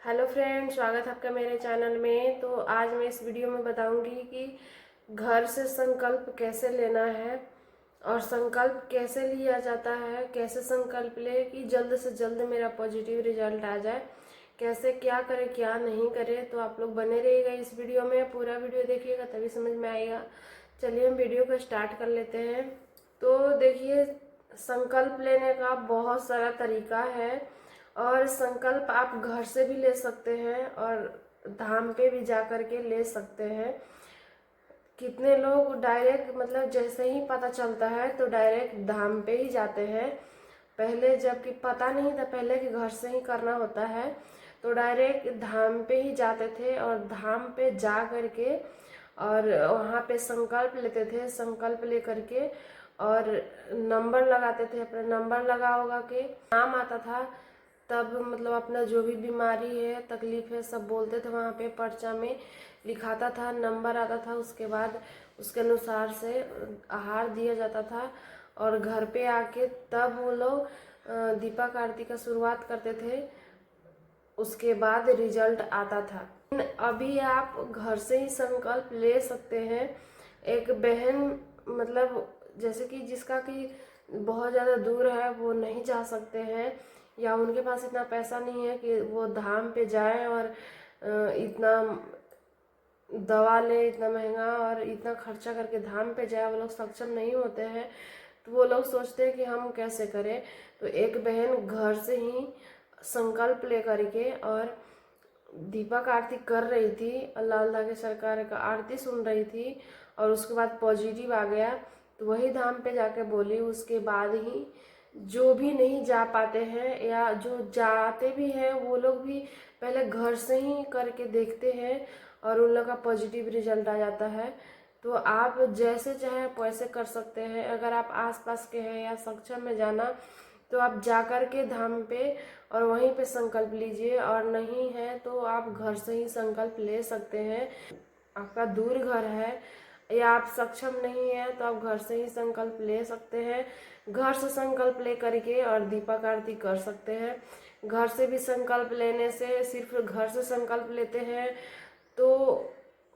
Hello friend, स्वागत है आपका मेरे चैनल में। तो आज मैं इस वीडियो में बताऊंगी कि घर से संकल्प कैसे लेना है और संकल्प कैसे लिया जाता है। कैसे संकल्प ले कि जल्द से जल्द मेरा पॉजिटिव रिजल्ट आ जाए, कैसे क्या करें क्या नहीं करें। तो आप लोग बने रहिएगा इस वीडियो में, पूरा वीडियो देखिएगा तभी समझ में आएगा। चलिए हम वीडियो को स्टार्ट कर लेते हैं। तो देखिए, संकल्प लेने का बहुत सारा तरीका है और संकल्प आप घर से भी ले सकते हैं और धाम पे भी जा कर के ले सकते हैं। कितने लोग डायरेक्ट मतलब जैसे ही पता चलता है तो डायरेक्ट धाम पे ही जाते हैं। पहले जबकि पता नहीं था पहले कि घर से ही करना होता है, तो डायरेक्ट धाम पे ही जाते थे और धाम पे जा करके और वहाँ पे संकल्प लेते थे। संकल्प ले करके और नंबर लगाते थे। अपना नंबर लगा होगा कि नाम आता था, तब मतलब अपना जो भी बीमारी है तकलीफ है सब बोलते थे। वहाँ पे पर्चा में लिखाता था, नंबर आता था, उसके बाद उसके अनुसार से आहार दिया जाता था और घर पे आके तब वो लोग दीपक आरती का शुरुआत करते थे। उसके बाद रिजल्ट आता था। अभी आप घर से ही संकल्प ले सकते हैं। एक बहन मतलब जैसे कि जिसका कि बहुत ज़्यादा दूर है, वो नहीं जा सकते हैं या उनके पास इतना पैसा नहीं है कि वो धाम पे जाएं और इतना दवा ले, इतना महंगा और इतना खर्चा करके धाम पे जाए, वो लोग सक्षम नहीं होते हैं। तो वो लोग सोचते हैं कि हम कैसे करें। तो एक बहन घर से ही संकल्प ले करके और दीपक आरती कर रही थी, लाल धागे सरकार का आरती सुन रही थी और उसके बाद पॉजिटिव आ गया। तो वही धाम पे जाके बोली। उसके बाद ही जो भी नहीं जा पाते हैं या जो जाते भी हैं वो लोग भी पहले घर से ही करके देखते हैं और उन लोग का पॉजिटिव रिजल्ट आ जाता है। तो आप जैसे चाहे वैसे कर सकते हैं। अगर आप आसपास के हैं या सक्षम में जाना तो आप जाकर के धाम पे और वहीं पे संकल्प लीजिए, और नहीं है तो आप घर से ही संकल्प ले सकते हैं। आपका दूर घर है या आप सक्षम नहीं है तो आप घर से ही संकल्प ले सकते हैं। घर से संकल्प ले करके और दीपक आरती कर सकते हैं। घर से भी संकल्प लेने से, सिर्फ घर से संकल्प लेते हैं तो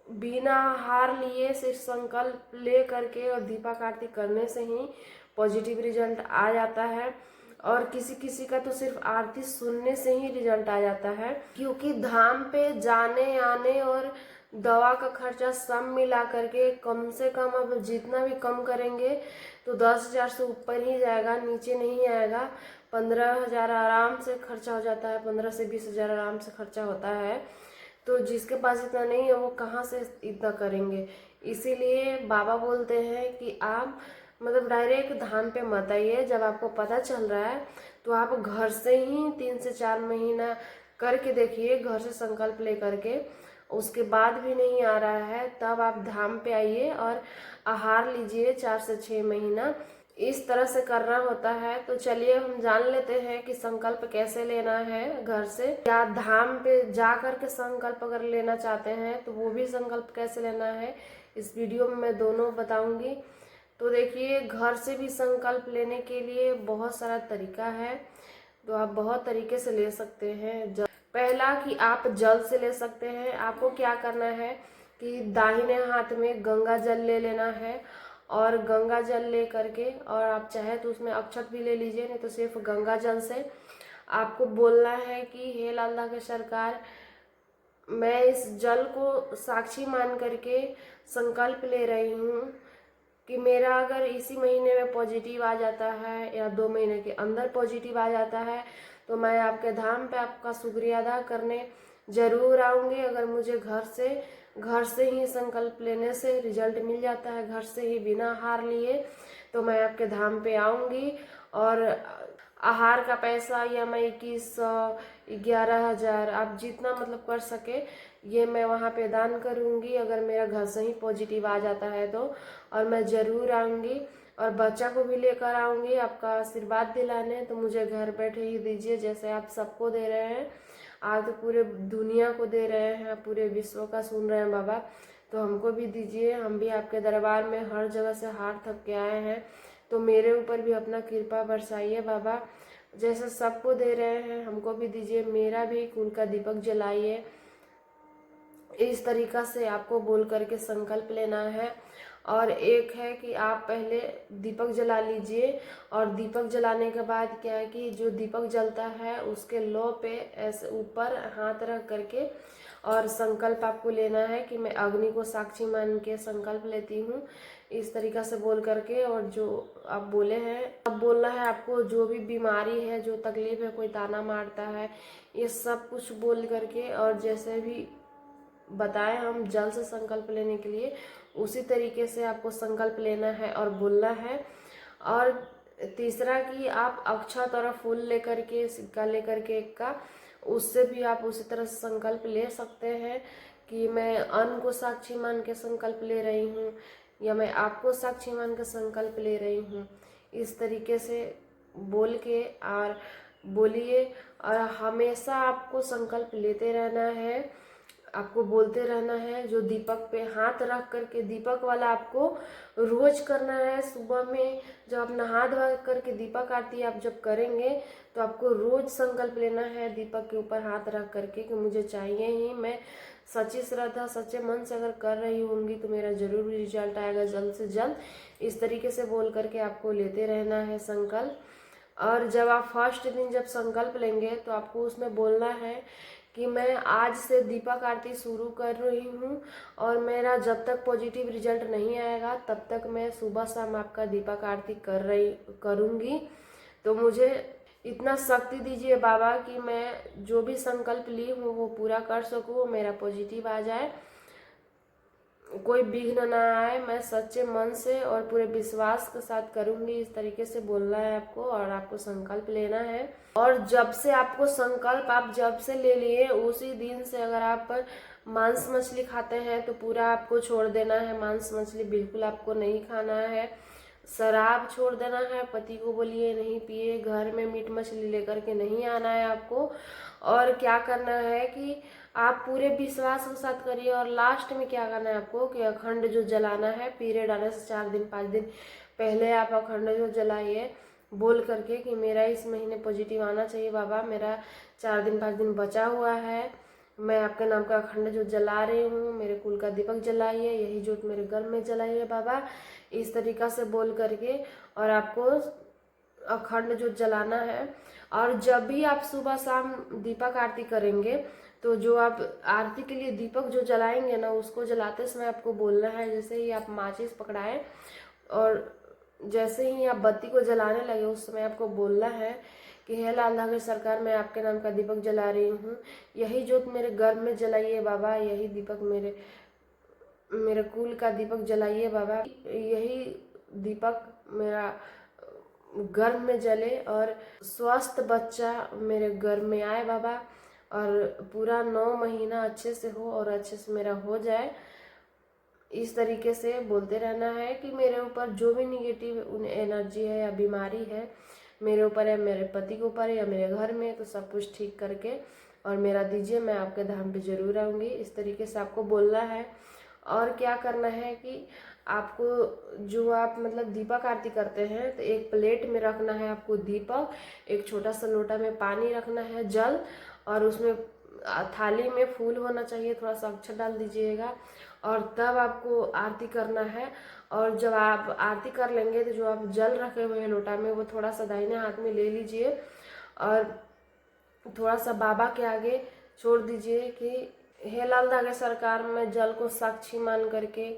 बिना हार लिए सिर्फ संकल्प ले करके और दीपक आरती करने से ही पॉजिटिव रिजल्ट आ जाता है। और किसी किसी का तो सिर्फ आरती सुनने से ही रिजल्ट आ जाता है, क्योंकि धाम पे जाने आने और दवा का खर्चा सब मिला करके कम से कम, अब जितना भी कम करेंगे तो 10,000 से ऊपर ही जाएगा, नीचे नहीं आएगा। 15,000 आराम से खर्चा हो जाता है, 15 से 20,000 आराम से खर्चा होता है। तो जिसके पास इतना नहीं है वो कहाँ से इतना करेंगे। इसीलिए बाबा बोलते हैं कि आप मतलब डायरेक्ट धाम पे मत आइए। जब आपको पता चल रहा है तो आप घर से ही 3 से 4 महीना करके देखिए, घर से संकल्प ले करके। उसके बाद भी नहीं आ रहा है तब आप धाम पे आइए और आहार लीजिए 4 से 6 महीना। इस तरह से करना होता है। तो चलिए हम जान लेते हैं कि संकल्प कैसे लेना है घर से, या धाम पे जा कर के संकल्प अगर लेना चाहते हैं तो वो भी संकल्प कैसे लेना है इस वीडियो में मैं दोनों बताऊंगी। तो देखिए, घर से भी संकल्प लेने के लिए बहुत सारा तरीका है, तो आप बहुत तरीके से ले सकते हैं। पहला कि आप जल से ले सकते हैं। आपको क्या करना है कि दाहिने हाथ में गंगा जल ले लेना है और गंगा जल ले करके, और आप चाहे तो उसमें अक्षत भी ले लीजिए, नहीं तो सिर्फ गंगा जल से आपको बोलना है कि हे अल्लाह के सरकार, मैं इस जल को साक्षी मान करके संकल्प ले रही हूँ कि मेरा अगर इसी महीने में पॉजिटिव आ जाता है या 2 महीने के अंदर पॉजिटिव आ जाता है तो मैं आपके धाम पे आपका शुक्रिया अदा करने ज़रूर आऊँगी। अगर मुझे घर से ही संकल्प लेने से रिजल्ट मिल जाता है, घर से ही बिना हार लिए, तो मैं आपके धाम पे आऊँगी। और आहार का पैसा या मैं 2100, 11,000 आप जितना मतलब कर सके ये मैं वहाँ पे दान करूँगी अगर मेरा घर से ही पॉजिटिव आ जाता है तो। और मैं ज़रूर आऊँगी और बच्चा को भी लेकर आऊँगी आपका आशीर्वाद दिलाने। तो मुझे घर बैठे ही दीजिए, जैसे आप सबको दे रहे हैं। आज तो पूरे दुनिया को दे रहे हैं, पूरे विश्व का सुन रहे हैं बाबा, तो हमको भी दीजिए। हम भी आपके दरबार में हर जगह से हार थक के आए हैं, तो मेरे ऊपर भी अपना कृपा बरसाइए बाबा। जैसे सबको दे रहे हैं हमको भी दीजिए, मेरा भी कुल का दीपक जलाइए। इस तरीका से आपको बोल करके संकल्प लेना है। और एक है कि आप पहले दीपक जला लीजिए, और दीपक जलाने के बाद क्या है कि जो दीपक जलता है उसके लो पे ऐसे ऊपर हाथ रख करके और संकल्प आपको लेना है कि मैं अग्नि को साक्षी मान के संकल्प लेती हूँ, इस तरीका से बोल करके। और जो आप बोले हैं, अब बोलना है आपको जो भी बीमारी है, जो तकलीफ है, कोई ताना मारता है, ये सब कुछ बोल करके, और जैसे भी बताए हम जल से संकल्प लेने के लिए, उसी तरीके से आपको संकल्प लेना है और बोलना है। और तीसरा कि आप अक्षत और फूल लेकर के, सिक्का लेकर के एक का, उससे भी आप उसी तरह से संकल्प ले सकते हैं कि मैं अन्न को साक्षी मान के संकल्प ले रही हूँ, या मैं आपको साक्षी मान के संकल्प ले रही हूँ। इस तरीके से बोल के और बोलिए, और हमेशा आपको संकल्प लेते रहना है, आपको बोलते रहना है। जो दीपक पे हाथ रख करके दीपक वाला आपको रोज करना है। सुबह में जब आप नहा धोआ करके दीपक आरती आप जब करेंगे तो आपको रोज संकल्प लेना है दीपक के ऊपर हाथ रख करके कि मुझे चाहिए ही, मैं सच्ची श्रद्धा सच्चे मन से अगर कर रही होंगी तो मेरा जरूर रिजल्ट आएगा जल्द से जल्द। इस तरीके से बोल करके आपको लेते रहना है संकल्प। और जब आप फर्स्ट दिन जब संकल्प लेंगे तो आपको उसमें बोलना है कि मैं आज से दीपक आरती शुरू कर रही हूँ, और मेरा जब तक पॉजिटिव रिजल्ट नहीं आएगा तब तक मैं सुबह शाम आपका दीपक आरती करूँगी। तो मुझे इतना शक्ति दीजिए बाबा कि मैं जो भी संकल्प ली हूँ वो पूरा कर सकूँ, मेरा पॉजिटिव आ जाए, कोई विघ्न ना आए, मैं सच्चे मन से और पूरे विश्वास के साथ करूंगी। इस तरीके से बोलना है आपको, और आपको संकल्प लेना है। और जब से आपको संकल्प आप जब से ले लिए उसी दिन से अगर आप मांस मछली खाते हैं तो पूरा आपको छोड़ देना है। मांस मछली बिल्कुल आपको नहीं खाना है। शराब छोड़ देना है, पति को बोलिए नहीं पिए, घर में मीट मछली लेकर के नहीं आना है आपको। और क्या करना है कि आप पूरे विश्वास के साथ करिए। और लास्ट में क्या करना है आपको कि अखंड जो जलाना है, पीरियड आने से 4 दिन 5 दिन पहले आप अखंड जो जलाइए, बोल करके कि मेरा इस महीने पॉजिटिव आना चाहिए बाबा, मेरा 4 दिन 5 दिन बचा हुआ है, मैं आपके नाम का अखंड जो जला रही हूँ, मेरे कुल का दीपक जलाइए, यही जोत मेरे घर में जलाइए बाबा। इस तरीका से बोल करके और आपको अखंड जो जलाना है। और जब भी आप सुबह शाम दीपक आरती करेंगे तो जो आप आरती के लिए दीपक जो जलाएंगे ना, उसको जलाते समय आपको बोलना है, जैसे ही आप माचिस पकड़ाएं और जैसे ही आप बत्ती को जलाने लगे उस समय आपको बोलना है कि हे लाल धागे सरकार, मैं आपके नाम का दीपक जला रही हूँ, यही जोत मेरे घर में जलाइए बाबा, यही दीपक मेरे कुल का दीपक जलाइए बाबा, यही दीपक मेरा घर में जले और स्वस्थ बच्चा मेरे घर में आए बाबा, और पूरा 9 महीना अच्छे से हो और अच्छे से मेरा हो जाए। इस तरीके से बोलते रहना है कि मेरे ऊपर जो भी निगेटिव एनर्जी है या बीमारी है, मेरे ऊपर है, मेरे पति के ऊपर है या मेरे घर में, तो सब कुछ ठीक करके और मेरा दीजिए, मैं आपके धाम पे जरूर आऊँगी। इस तरीके से आपको बोलना है। और क्या करना है कि आपको जो आप मतलब दीपक आरती करते हैं तो एक प्लेट में रखना है आपको दीपक, एक छोटा सा लोटा में पानी रखना है, जल, और उसमें थाली में फूल होना चाहिए, थोड़ा सा अक्षत डाल दीजिएगा, और तब आपको आरती करना है। और जब आप आरती कर लेंगे तो जो आप जल रखे हुए हैं लोटा में वो थोड़ा सा दाहिने हाथ में ले लीजिए और थोड़ा सा बाबा के आगे छोड़ दीजिए कि हे लाल धागे सरकार, मैं जल को साक्षी मान करके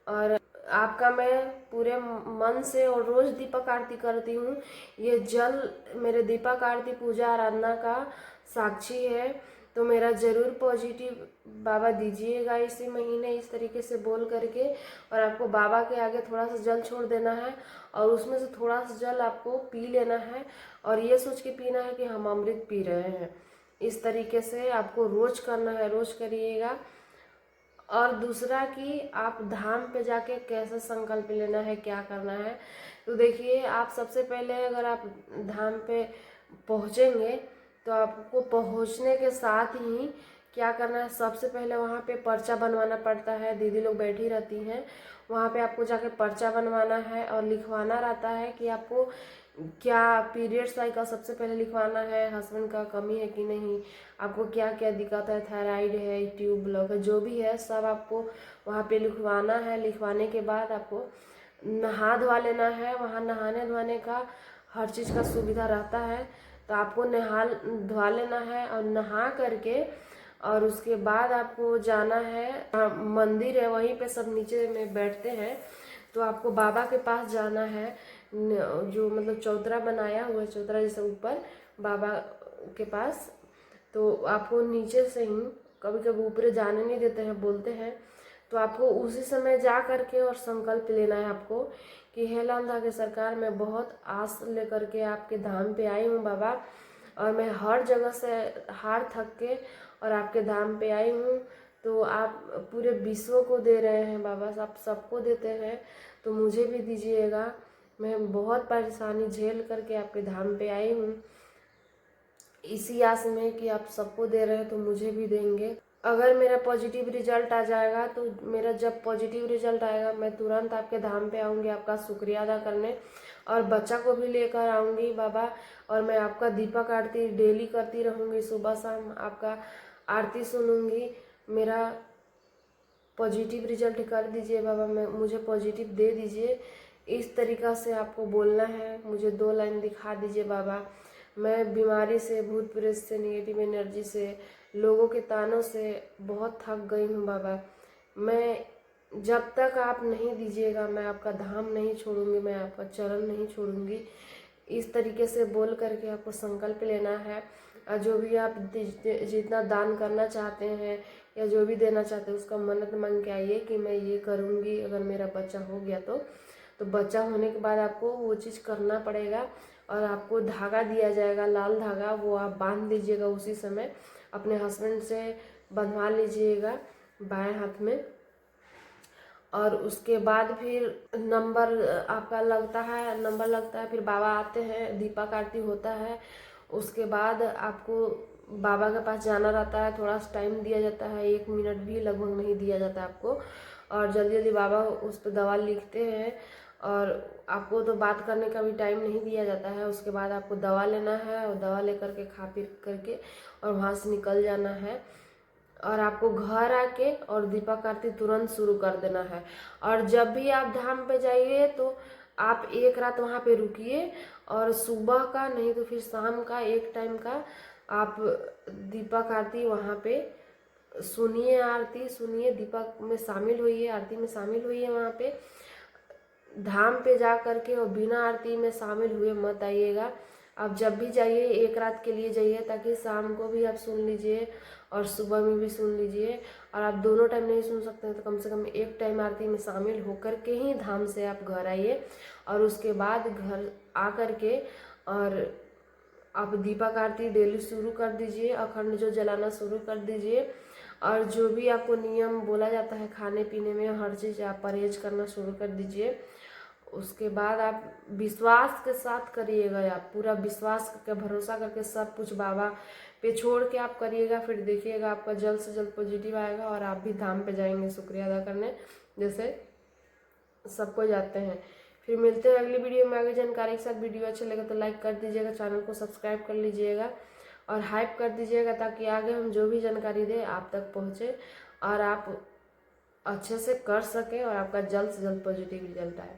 और आपका मैं पूरे मन से और रोज दीपक आरती करती हूँ, ये जल मेरे दीपक आरती पूजा आराधना का साक्षी है, तो मेरा जरूर पॉजिटिव बाबा दीजिएगा इसी महीने। इस तरीके से बोल करके और आपको बाबा के आगे थोड़ा सा जल छोड़ देना है और उसमें से थोड़ा सा जल आपको पी लेना है और ये सोच के पीना है कि हम अमृत पी रहे हैं। इस तरीके से आपको रोज करना है, रोज करिएगा। और दूसरा कि आप धाम पे जाके कैसे संकल्प लेना है, क्या करना है, तो देखिए आप सबसे पहले अगर आप धाम पे पहुँचेंगे तो आपको पहुँचने के साथ ही क्या करना है, सबसे पहले वहाँ पे पर्चा बनवाना पड़ता है। दीदी लोग बैठी रहती हैं वहाँ पे, आपको जाके पर्चा बनवाना है और लिखवाना रहता है कि आपको क्या पीरियड साइकिल सबसे पहले लिखवाना है, हस्बैंड का कमी है कि नहीं, आपको क्या क्या दिक्कत है, थायराइड है, ट्यूब ब्लॉक है, जो भी है सब आपको वहाँ पे लिखवाना है। लिखवाने के बाद आपको नहा धोवा लेना है। वहाँ नहाने धोने का हर चीज़ का सुविधा रहता है, तो आपको नहा धोवा लेना है। और नहा करके और उसके बाद आपको जाना है, मंदिर है वहीं पे सब नीचे में बैठते हैं, तो आपको बाबा के पास जाना है। जो मतलब चौतरा बनाया हुआ है, चौतरा जैसे ऊपर बाबा के पास, तो आपको नीचे से ही, कभी कभी ऊपर जाने नहीं देते हैं, बोलते हैं, तो आपको उसी समय जा करके और संकल्प लेना है आपको कि हे लाल के सरकार, मैं बहुत आस लेकर के आपके धाम पे आई हूँ बाबा, और मैं हर जगह से हार थक के और आपके धाम पे आई हूँ। तो आप पूरे विश्व को दे रहे हैं बाबा, आप सबको देते हैं, तो मुझे भी दीजिएगा। मैं बहुत परेशानी झेल करके आपके धाम पे आई हूँ, इसी आस में कि आप सबको दे रहे हैं तो मुझे भी देंगे। अगर मेरा पॉजिटिव रिजल्ट आ जाएगा तो मेरा जब पॉजिटिव रिजल्ट आएगा मैं तुरंत आपके धाम पे आऊँगी आपका शुक्रिया अदा करने, और बच्चा को भी लेकर आऊँगी बाबा। और मैं आपका दीपक आरती डेली करती रहूँगी, सुबह शाम आपका आरती सुनूँगी। मेरा पॉजिटिव रिजल्ट कर दीजिए बाबा, मैं मुझे पॉजिटिव दे दीजिए। इस तरीक़ा से आपको बोलना है। मुझे 2 लाइन दिखा दीजिए बाबा। मैं बीमारी से, भूत प्रेत से, नेगेटिव एनर्जी से, लोगों के तानों से बहुत थक गई हूँ बाबा। मैं जब तक आप नहीं दीजिएगा मैं आपका धाम नहीं छोड़ूंगी, मैं आपका चरण नहीं छोड़ूंगी। इस तरीके से बोल करके आपको संकल्प लेना है। और जो भी आप जितना दान करना चाहते हैं या जो भी देना चाहते हैं उसका मन्नत मांग के आइए कि मैं ये करूँगी अगर मेरा बच्चा हो गया तो बच्चा होने के बाद आपको वो चीज़ करना पड़ेगा। और आपको धागा दिया जाएगा, लाल धागा, वो आप बांध लीजिएगा उसी समय, अपने हस्बैंड से बंधवा लीजिएगा बाएं हाथ में। और उसके बाद फिर नंबर आपका लगता है, नंबर लगता है, फिर बाबा आते हैं, दीपक आरती होता है। उसके बाद आपको बाबा के पास जाना रहता है, थोड़ा सा टाइम दिया जाता है, 1 मिनट भी लगभग नहीं दिया जाता आपको। और जल्दी जल्दी बाबा उस पर दवा लिखते हैं, और आपको तो बात करने का भी टाइम नहीं दिया जाता है। उसके बाद आपको दवा लेना है, और दवा लेकर के खा पी करके और वहाँ से निकल जाना है। और आपको घर आके और दीपक आरती तुरंत शुरू कर देना है। और जब भी आप धाम पे जाइए तो आप 1 रात वहाँ पे रुकिए, और सुबह का नहीं तो फिर शाम का एक टाइम का आप दीपक आरती वहाँ पे सुनिए, आरती सुनिए, दीपक में शामिल होइए, आरती में शामिल होइए। वहाँ पे धाम पे जा करके और बिना आरती में शामिल हुए मत आइएगा। आप जब भी जाइए 1 रात के लिए जाइए, ताकि शाम को भी आप सुन लीजिए और सुबह में भी सुन लीजिए। और आप दोनों टाइम नहीं सुन सकते हैं तो कम से कम एक टाइम आरती में शामिल होकर के ही धाम से आप घर आइए। और उसके बाद घर आ कर के और आप दीपक आरती डेली शुरू कर दीजिए, अखंड जो जलाना शुरू कर दीजिए। और जो भी आपको नियम बोला जाता है खाने पीने में, हर चीज़ आप परहेज करना शुरू कर दीजिए। उसके बाद आप विश्वास के साथ करिएगा, आप पूरा विश्वास करके, भरोसा करके सब कुछ बाबा पे छोड़ के आप करिएगा। फिर देखिएगा आपका जल्द से जल्द पॉजिटिव आएगा और आप भी धाम पे जाएंगे शुक्रिया अदा करने, जैसे सबको जाते हैं। फिर मिलते हैं अगली वीडियो में आगे जानकारी के साथ। वीडियो अच्छा लगे तो लाइक कर दीजिएगा, चैनल को सब्सक्राइब कर लीजिएगा और हाइप कर दीजिएगा, ताकि आगे हम जो भी जानकारी दें आप तक पहुँचे और आप अच्छे से कर सकें और आपका जल्द से जल्द पॉजिटिव रिजल्ट आए।